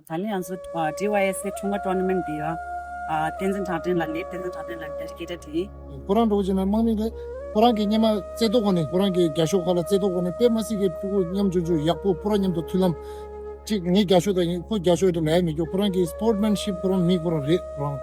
Thani also DYSA Chunga tournament dia Tenzin Tartin la late Tenzin Tartin la dedicated to Quran rojina mami de Quran ki nyama zedo gone Quran ki gasho khala zedo gone pe masi ke pu nyam juju yakpo pura nyam to thulam chi ni gasho da ni ko gasho de lai mi jo Quran ki sportsmanship Quran mi Quran re Quran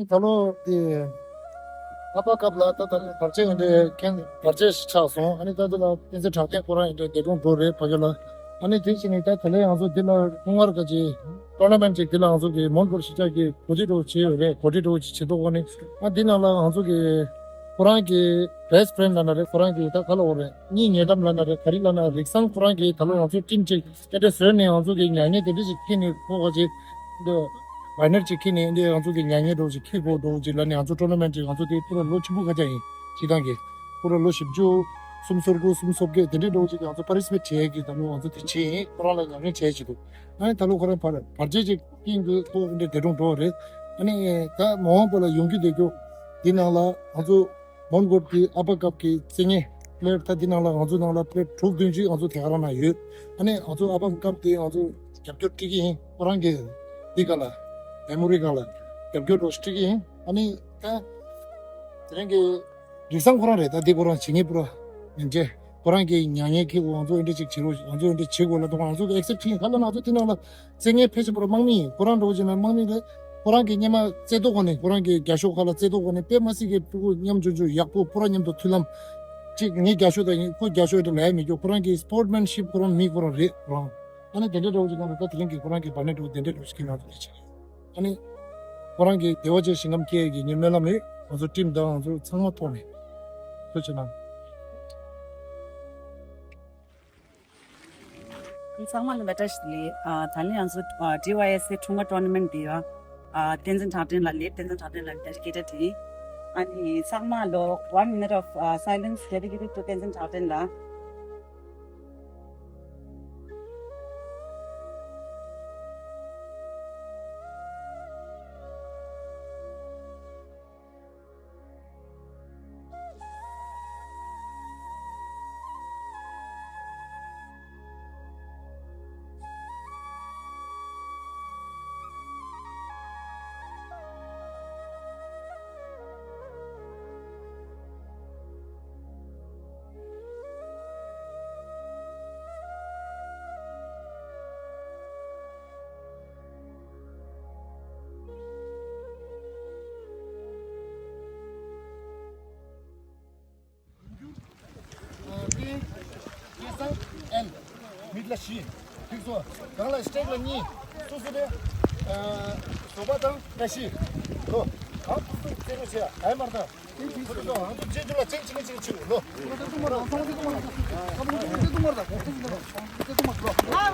ni talo de apa kapla ta parche inde ken parche cha so ani ta la inse thate Quran de de don dore pagala ani thi chini ta thale aso dila kungar ka ji tournament ji dila aso ge mongol shicha ge pojito che re pojito chi do gone a dina la aso ge Quran ge best friend la re Quran ge ta khalo re ni nyedam la re khari la na riksang Quran ge thalo aso tin che de sre ne aso ge nyane de ji kini ko ga ji do 마이너 지키니 인데 안쪽에 냥이도 지키고도 질라니 안쪽 토너먼트 안쪽에 프로 로치부 가자이 지단계 프로 로십주 숨소르고 숨속게 데리도 지게 안쪽 파리스메 제기 담고 안쪽 지 프로라 냥이 제지도 아니 달로 그런 바제지 핑그 또 인데 대동 도래 아니 다 모험벌 용기 되고 디나라 안쪽 몬고티 아바갑기 싱이 플레이터 디나라 안쪽 나라 플레이 툭든지 안쪽 대하라나 유 아니 안쪽 아바갑기 안쪽 캡처티기 그런 게 디가라 메모리 갈라 겹겨 로스틱이 아니 다 그런 게 리상 코라래 다 디고라 징이 불어 이제 그런 게 냥에 키고 완전 이제 지로 완전 이제 지고라 또 완전 엑셉팅 갈라 나도 되는 징에 페이스북으로 막미 그런 로지는 막미데 그런 게 냐마 제도 거네 그런 게 가쇼 갈라 제도 거네 빼마시게 두고 냠 주주 약부 프로님도 틀람 지니 가쇼다 그 가쇼도 내미 요 그런 게 스포츠맨십 그런 미 그런 레 그런 아니 데데 로지는 또 틀린 게 그런 게 반에도 데데 로스키나 되지 아니 그런게 대화제 신감 계획이 님melame 어서 팀다 어서 상마 통해 그렇잖아 Sangma Latashli Thani also DYSA Chunga tournament dia Tenzin Tartin la late Tenzin Tartin la dedicated to and Sangma lo 1 minute of silence dedicated to Tenzin Tartin la 밑라 시 그래서 강라 스테이크 니 소스데 소바당 다시 또 아무도 제거야 알 말다 그래서 아무도 제줄라 쟁쟁쟁쟁 너 그래도 말아 상대도 말아 아무도 말아 그래도 말아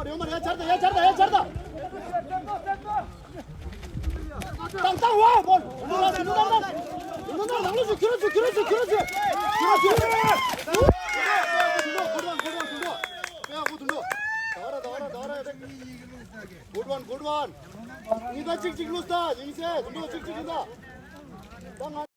영말 야 잘다 땅땅 와 뭘 누나 날려줘 그렇지 골반 이가 찍찍 놓다 이세 눌러 찍찍이다